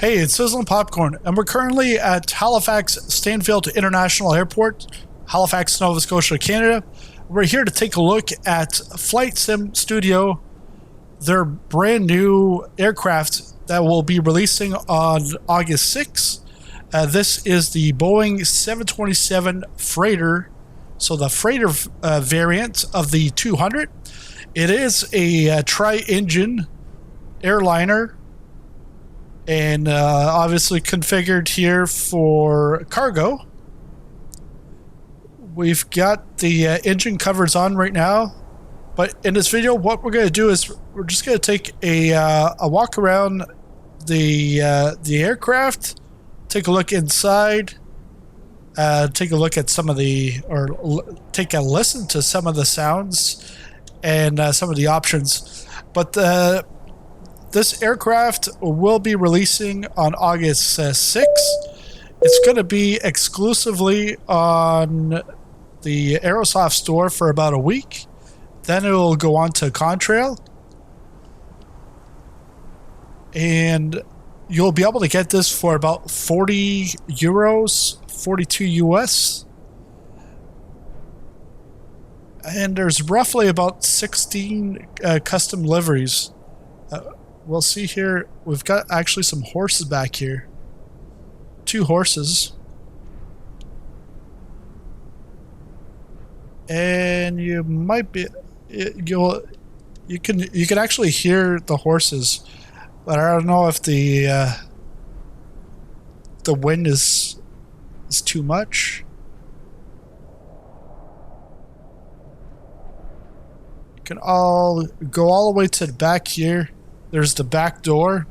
Hey, it's Sizzling Popcorn, and we're currently at Halifax Stanfield International Airport, Halifax, Nova Scotia, Canada. We're here to take a look at FlightSim Studio, their brand new aircraft that will be releasing on August 6th. This is the Boeing 727 Freighter, so the Freighter variant of the 200. It is a tri-engine airliner, and obviously configured here for cargo. We've got the engine covers on right now, but in this video what we're going to do is we're just going to take a walk around the aircraft, take a look inside, take a look at some of take a listen to some of the sounds and some of the options. But this aircraft will be releasing on August 6th. It's going to be exclusively on the Aerosoft store for about a week. Then it will go on to Contrail. And you'll be able to get this for about 40 euros, 42 US. And there's roughly about 16 custom liveries. We'll see here, we've got actually some horses back here. 2 horses. And you might be, you can actually hear the horses, but I don't know if the wind is too much. You can all go all the way to the back here. There's the back door.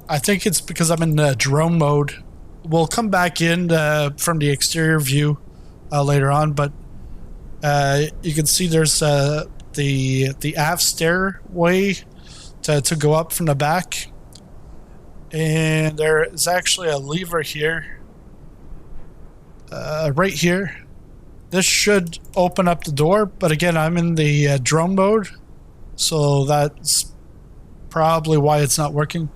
I think it's because I'm in drone mode. We'll come back in from the exterior view later on, but you can see there's the aft stairway to go up from the back. And there is actually a lever here, right here. This should open up the door, but again, I'm in the drone mode, so that's probably why it's not working.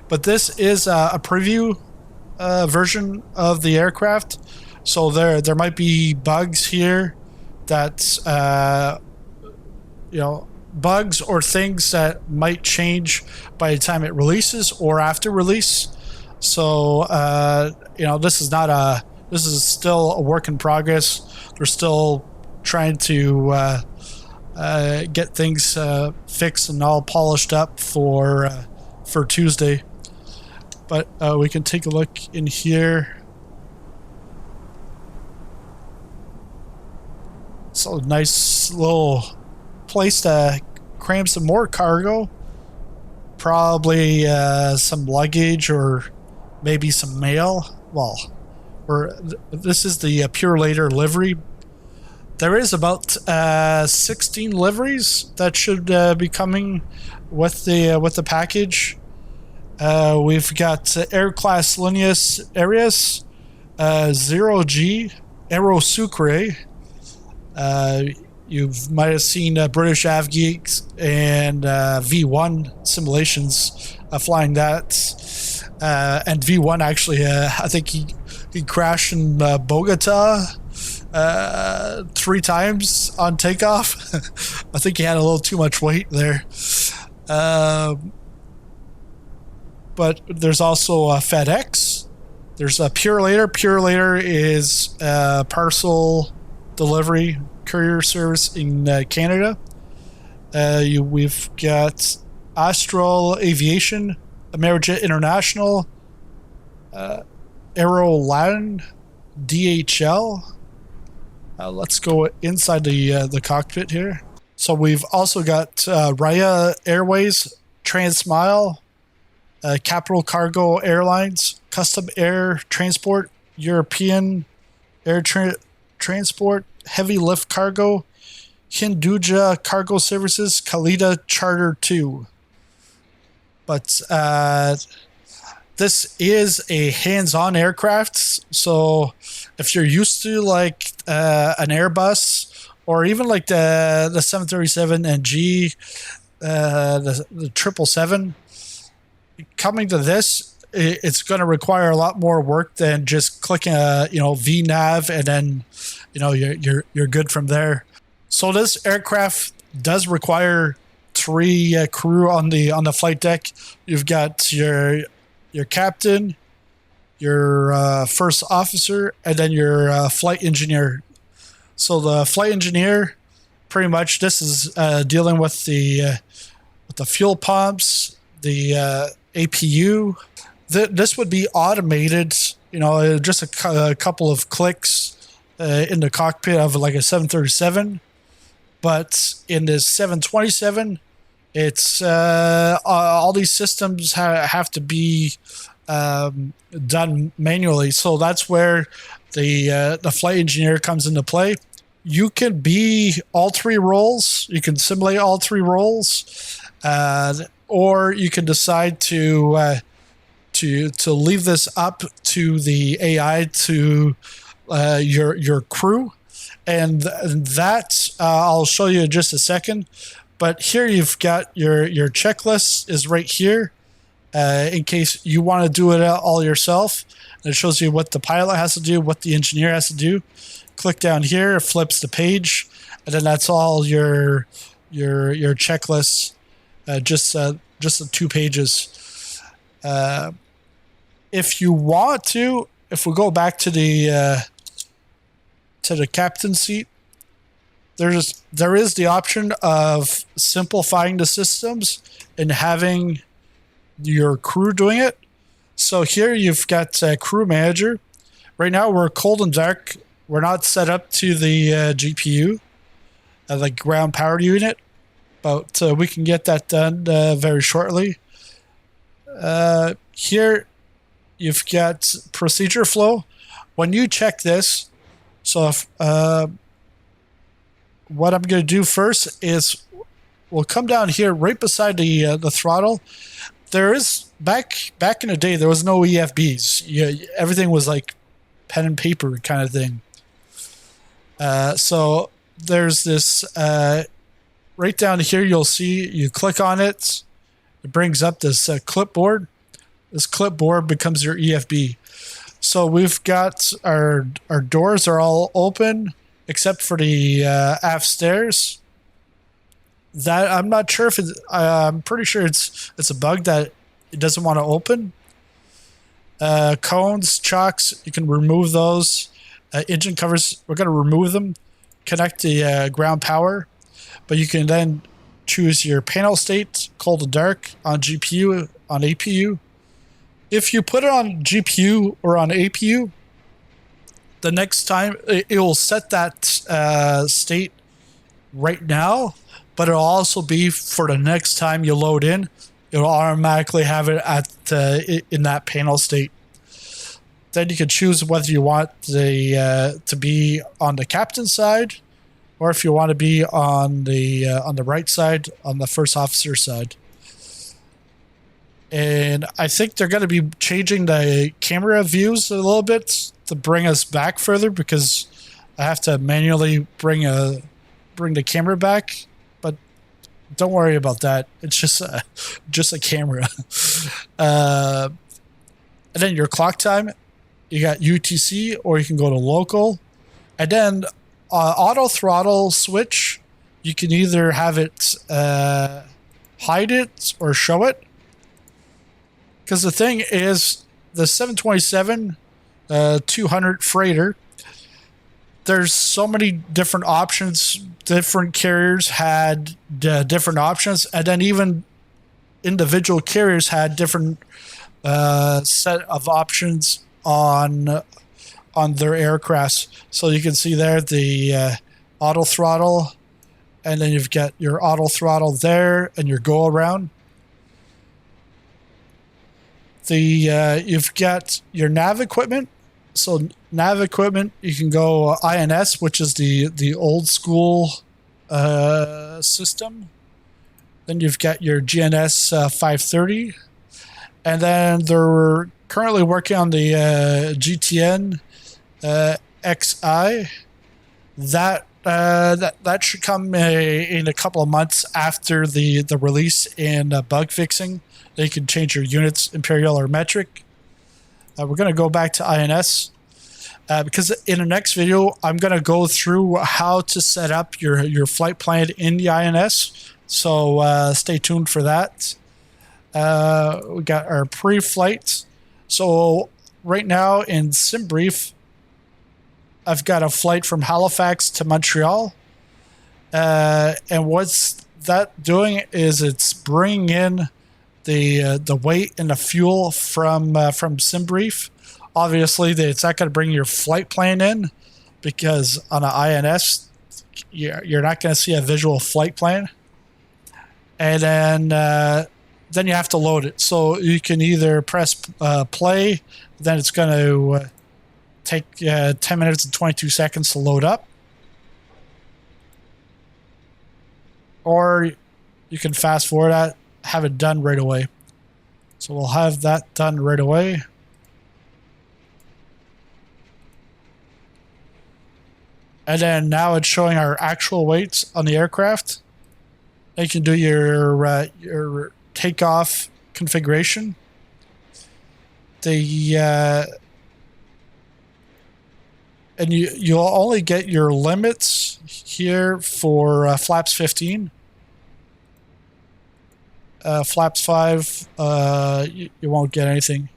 But this is a preview version of the aircraft, so there might be bugs here that bugs or things that might change by the time it releases or after release. So this is still a work in progress. They're still trying to get things fixed and all polished up for Tuesday. But we can take a look in here. So nice little place to cram some more cargo. Probably some luggage or maybe some mail. Well, this is the Purelator livery. There is about 16 liveries that should be coming with the package. We've got Air Class Linus Arias, 0G, Aero Sucre. You might have seen British AvGeeks and V1 simulations flying that. And V1 actually, I think he crashed in Bogota 3 times on takeoff. I think he had a little too much weight there. But there's also FedEx. There's a Purelator. Purelator is a parcel delivery courier service in Canada. We've got Astral Aviation, Amerijet International, Aerolan, DHL. Let's go inside the cockpit here. So we've also got Raya Airways, Transmile, Capital Cargo Airlines, Custom Air Transport, European Air Transport, Heavy Lift Cargo, Hinduja Cargo Services, Kalita Charter 2. But this is a hands-on aircraft, so if you're used to like an Airbus or even like the 737 NG, the 777. Coming to this, it's going to require a lot more work than just clicking a VNav and then you're good from there. So this aircraft does require 3 crew on the flight deck. You've got your captain, your first officer, and then your flight engineer. So the flight engineer, pretty much, this is dealing with the fuel pumps, the APU. This would be automated, just a couple of clicks in the cockpit of like a 737. But in this 727, it's all these systems have to be done manually. So that's where the flight engineer comes into play. You can be all 3 roles. You can simulate all 3 roles, or you can decide to leave this up to the AI to your crew, and that I'll show you in just a second. But here you've got your checklist is right here, in case you want to do it all yourself. And it shows you what the pilot has to do, what the engineer has to do. Click down here, it flips the page, and then that's all your checklist. Just the 2 pages. If you want to, if we go back to the captain seat, there is the option of simplifying the systems and having your crew doing it. So here you've got crew manager. Right now we're cold and dark. We're not set up to the GPU, the ground power unit, but we can get that done very shortly. Here you've got procedure flow. When you check this, so if, what I'm going to do first is we'll come down here right beside the throttle. There is back in the day there was no EFBs. Everything was like pen and paper kind of thing. So there's this right down here. You'll see you click on it. It brings up this clipboard. This clipboard becomes your EFB. So we've got our doors are all open except for the aft stairs. That I'm not sure if I'm pretty sure it's a bug that it doesn't want to open. Cones, chocks, you can remove those. Engine covers, we're going to remove them. Connect the ground power, but you can then choose your panel state, cold and dark, on GPU, on APU. If you put it on GPU or on APU, the next time it will set that state right now, but it'll also be for the next time you load in, it'll automatically have it at in that panel state. Then you can choose whether you want the to be on the captain side, or if you want to be on the right side, on the first officer side. And I think they're going to be changing the camera views a little bit to bring us back further, because I have to manually bring the camera back. But don't worry about that. It's just a camera. And then your clock time, you got UTC, or you can go to local. And then auto throttle switch, you can either have it hide it or show it. Because the thing is, the 727-200 Freighter, there's so many different options. Different carriers had different options, and then even individual carriers had different set of options on their aircrafts. So you can see there the auto throttle, and then you've got your auto throttle there and your go around. You've got your nav equipment. So nav equipment, you can go INS, which is the old school system. Then you've got your GNS 530, and then they're currently working on the GTN XI. That that should come in a couple of months after the release and bug fixing. You can change your units, imperial or metric. We're going to go back to INS because in the next video, I'm going to go through how to set up your flight plan in the INS. So stay tuned for that. We got our pre-flight. So right now in SimBrief, I've got a flight from Halifax to Montreal. And what's that doing is it's bringing in the weight and the fuel from SimBrief. Obviously, it's not going to bring your flight plan in because on an INS, you're not going to see a visual flight plan. And then you have to load it. So you can either press play, then it's going to take 10 minutes and 22 seconds to load up. Or you can fast forward that, have it done right away. So we'll have that done right away. And then now it's showing our actual weights on the aircraft. You can do your takeoff configuration. And you'll only get your limits here for flaps 15. Flaps 5, you won't get anything.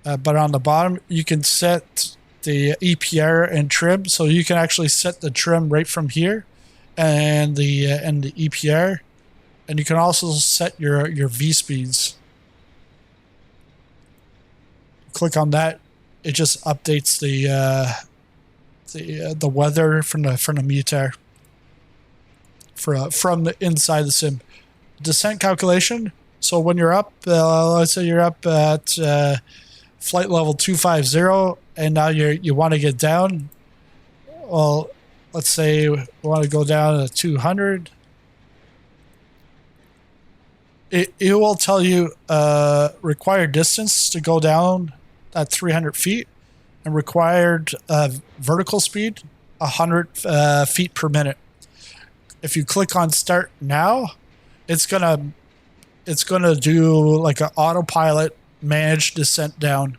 But on the bottom, you can set the EPR and trim, so you can actually set the trim right from here, and the EPR, and you can also set your V speeds. Click on that, it just updates the weather from the METAR. From the inside the sim. Descent calculation. So when you're up, let's say you're up at flight level 250, and now you want to get down. Well, let's say we want to go down to 200. It will tell you required distance to go down at 300 feet, and required vertical speed 100 feet per minute. If you click on start now, it's gonna do like an autopilot manage descent down,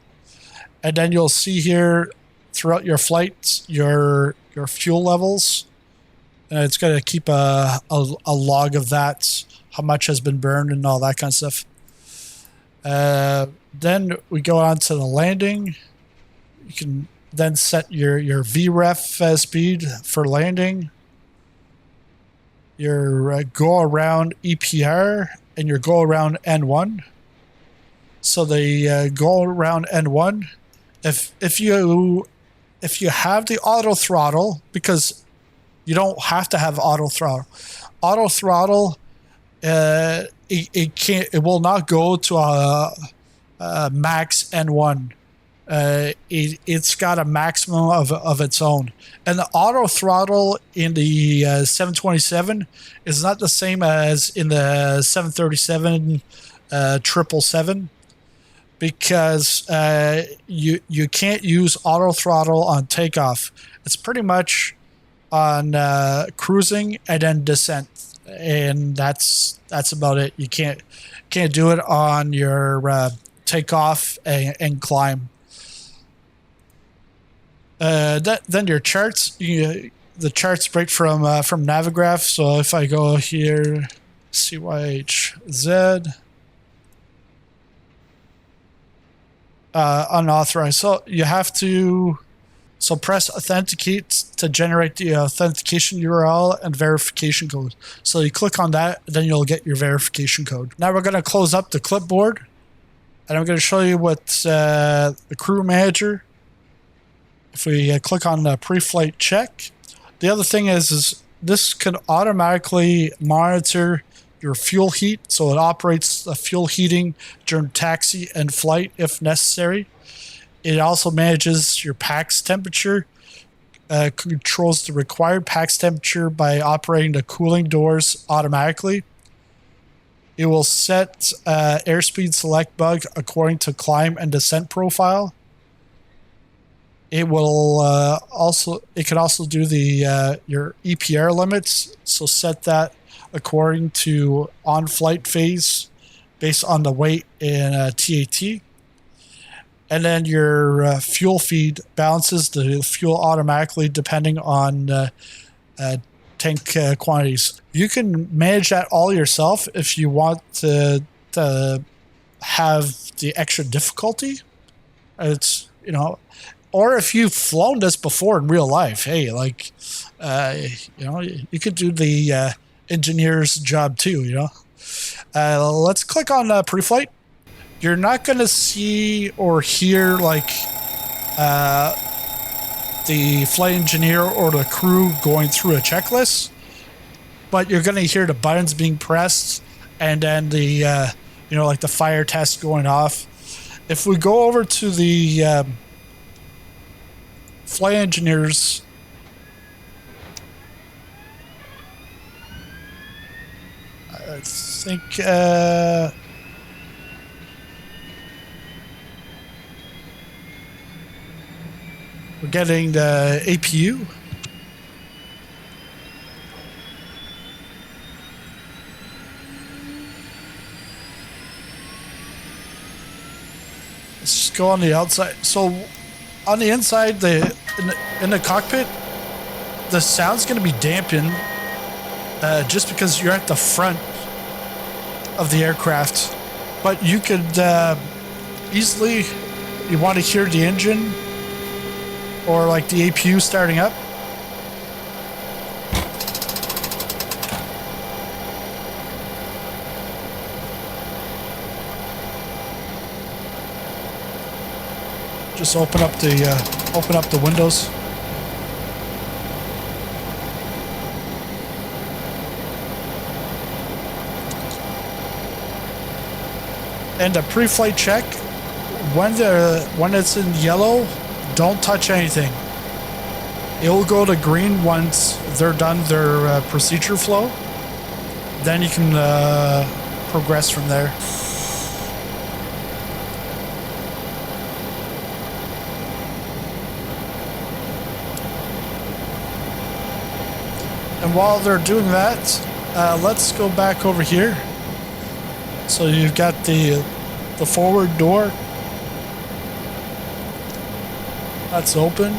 and then you'll see here throughout your flights your fuel levels, and it's gonna keep a log of that, how much has been burned and all that kind of stuff. Then we go on to the landing. You can then set your VREF speed for landing, your go around EPR, and your go around N1. So the go around N1, if you have the auto throttle, because you don't have to have auto throttle. Auto throttle, it will not go to a max N1. It's got a maximum of its own, and the auto throttle in the 727 is not the same as in the 737 777, because you can't use auto throttle on takeoff. It's pretty much on cruising and then descent, and that's about it. You can't do it on your takeoff and climb. Then your charts, the charts break from Navigraph. So if I go here, CYHZ, unauthorized. So you have to press authenticate to generate the authentication URL and verification code. So you click on that, then you'll get your verification code. Now we're going to close up the clipboard, and I'm going to show you what the crew manager. If we click on the pre-flight check, the other thing is this can automatically monitor your fuel heat, so it operates the fuel heating during taxi and flight if necessary. It also manages your PAX temperature, controls the required PAX temperature by operating the cooling doors automatically. It will set airspeed select bug according to climb and descent profile. It will it can also do the your EPR limits. So set that according to on-flight phase based on the weight in TAT. And then your fuel feed balances the fuel automatically depending on tank quantities. You can manage that all yourself if you want to have the extra difficulty. It's, you know, or if you've flown this before in real life, hey, like, you know, you could do the engineer's job too, you know. Let's click on pre-flight. You're not going to see or hear like the flight engineer or the crew going through a checklist, but you're going to hear the buttons being pressed and then the, you know, like the fire test going off. If we go over to the flight engineers, I think we're getting the APU. Let's just go on the outside. So on the inside, in the cockpit, the sound's going to be dampened just because you're at the front of the aircraft. But you could easily, you want to hear the engine or like the APU starting up. Just open up the windows. And a pre-flight check, when it's in yellow, don't touch anything. It will go to green once they're done their procedure flow. Then you can progress from there. And while they're doing that, let's go back over here. So you've got the forward door. That's open.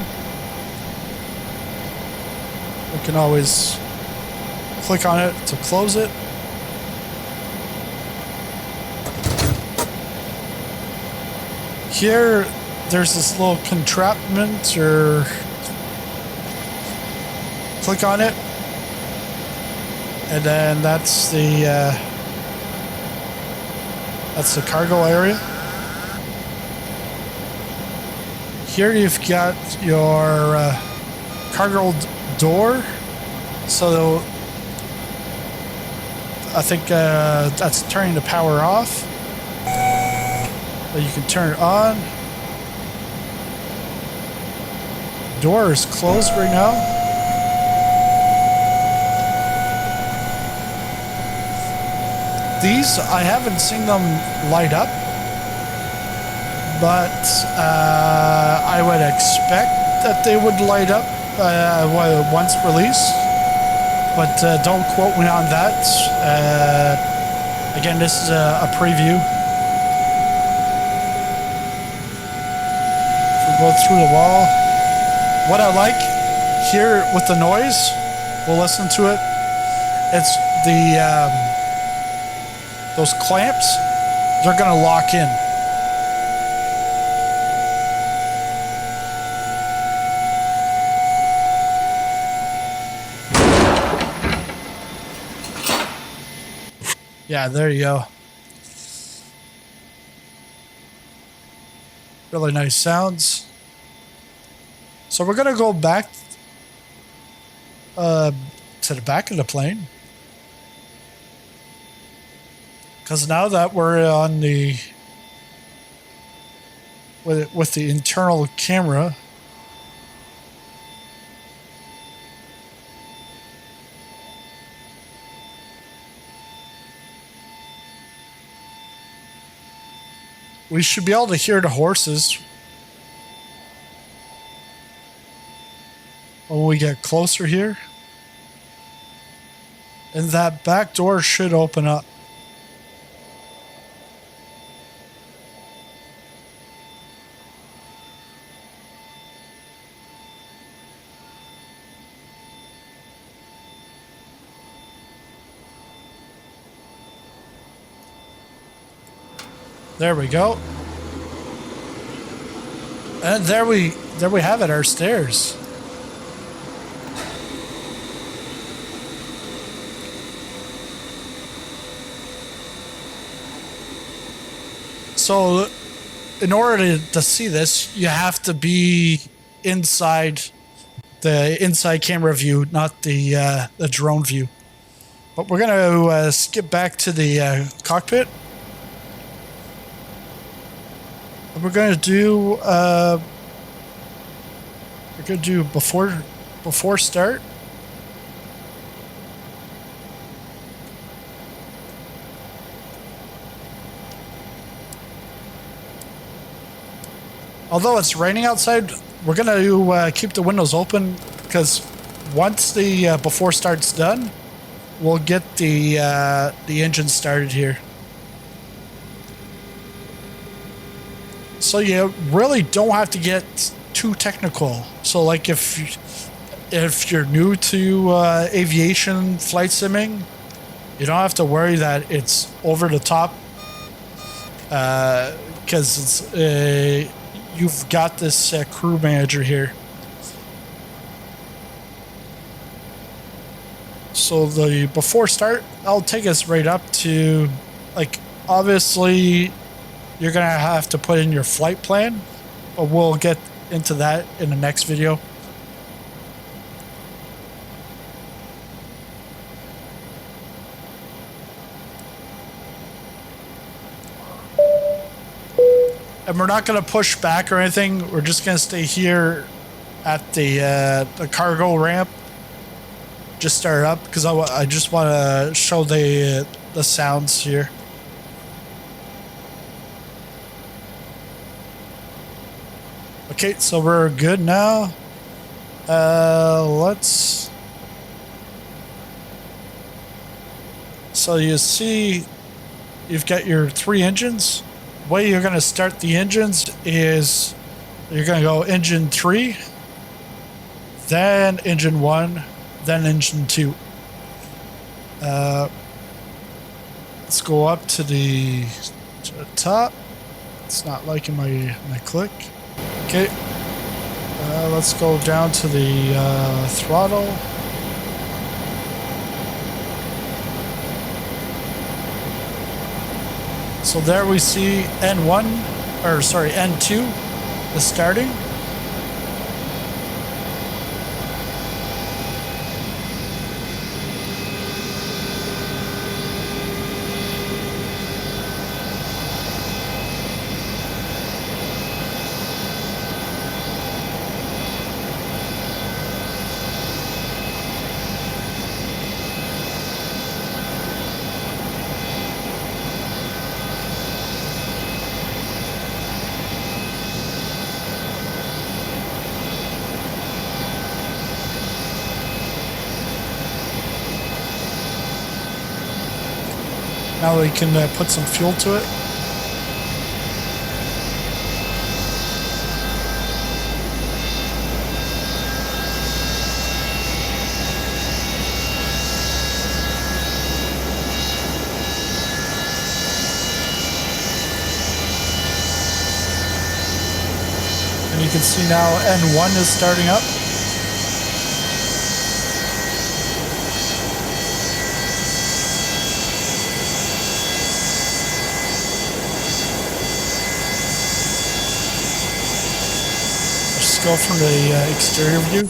We can always click on it to close it. Here, there's this little contraption, or click on it, and then that's the cargo area. Here you've got your cargo door. So I think that's turning the power off. But you can turn it on. Door is closed right now. These, I haven't seen them light up, but I would expect that they would light up once released, but don't quote me on that. Again, this is a preview. If we go through the wall, what I like here with the noise, we'll listen to it, it's the those clamps, they're going to lock in. Yeah, there you go. Really nice sounds. So we're going to go back to the back of the plane. Because now that we're on the with the internal camera, we should be able to hear the horses. when we get closer here. And that back door should open up. There we go. And there we have it, our stairs. So in order to see this, you have to be inside the inside camera view, not the drone view. But we're going to skip back to the cockpit. And we're going to do before start. Although it's raining outside, we're going to keep the windows open because once the before start's done, we'll get the engine started here. So you really don't have to get too technical. So like if you're new to aviation flight simming, you don't have to worry that it's over the top because it's you've got this crew manager here. So the before start, I'll take us right up to, like, obviously you're gonna have to put in your flight plan, but we'll get into that in the next video. And we're not going to push back or anything. We're just going to stay here at the cargo ramp. Just start it up because I just want to show the sounds here. Okay, so we're good now. Let's. So you see, you've got your 3 engines. The way you're going to start the engines is you're going to go engine 3, then engine 1, then engine 2. Let's go up to the top. It's not liking my click. Okay. Let's go down to the throttle. So there we see N1, or sorry, N2 is starting. Now we can put some fuel to it. And you can see now N1 is starting up. Go from the exterior view.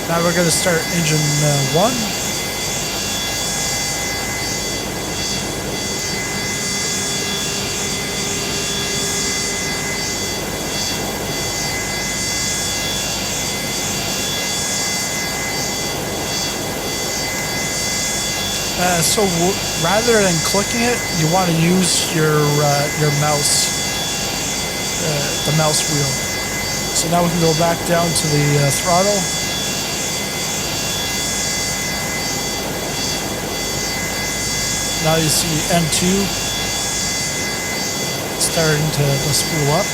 Now we're going to start engine 1. So rather than clicking it, you want to use your mouse, the mouse wheel. So now we can go back down to the throttle. Now you see M2 starting to spool up.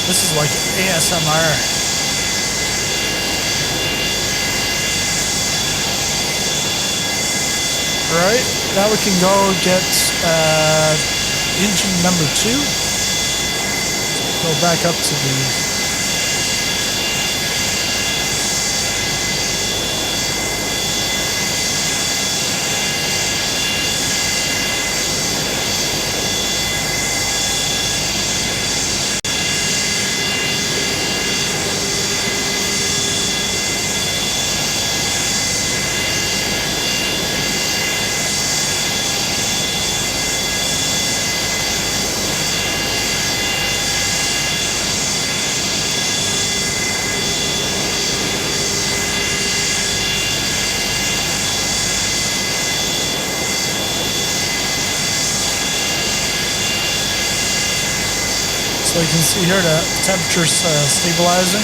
This is like ASMR. Alright, now we can go get engine number 2. Go back up to the... So you can see here the temperature's stabilizing.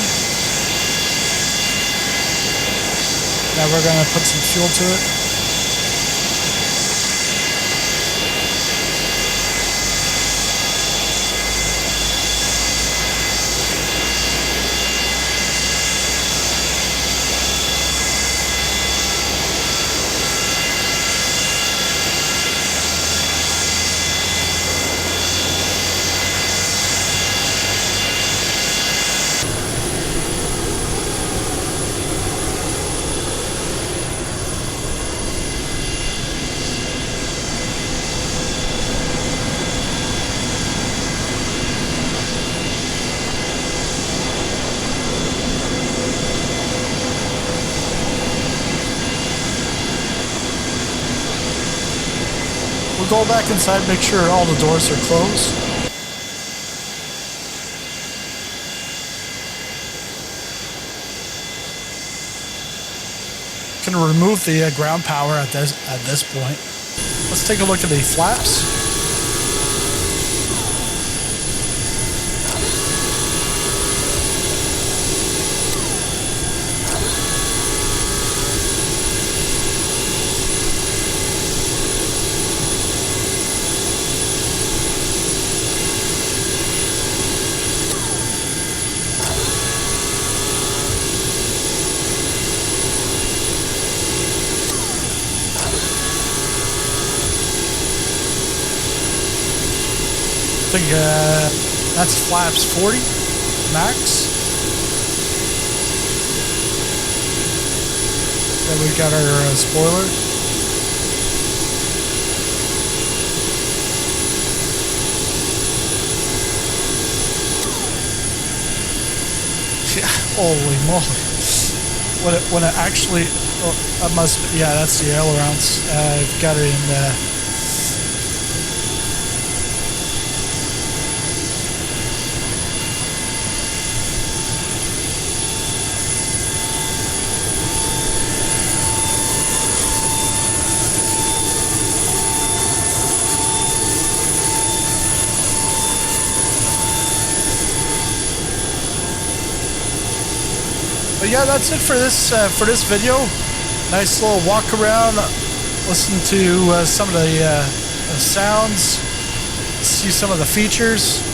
Now we're going to put some fuel to it. We'll go back inside, make sure all the doors are closed. Can remove the ground power at this point. Let's take a look at the flaps. I think that's flaps 40 max. Then we got our spoiler. Yeah, holy moly! When it actually, oh, that must, yeah, that's the ailerons. I've got it in. But yeah, that's it for this video. Nice little walk around, listen to some of the sounds, see some of the features.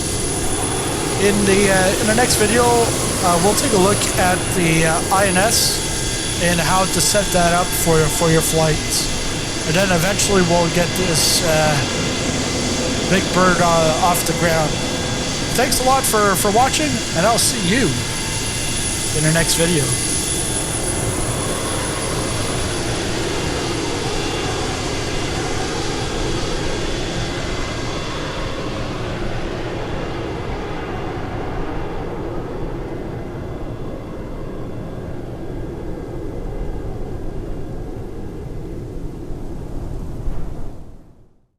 In the next video, we'll take a look at the INS and how to set that up for your flights. And then eventually we'll get this big bird off the ground. Thanks a lot for watching, and I'll see you in the next video.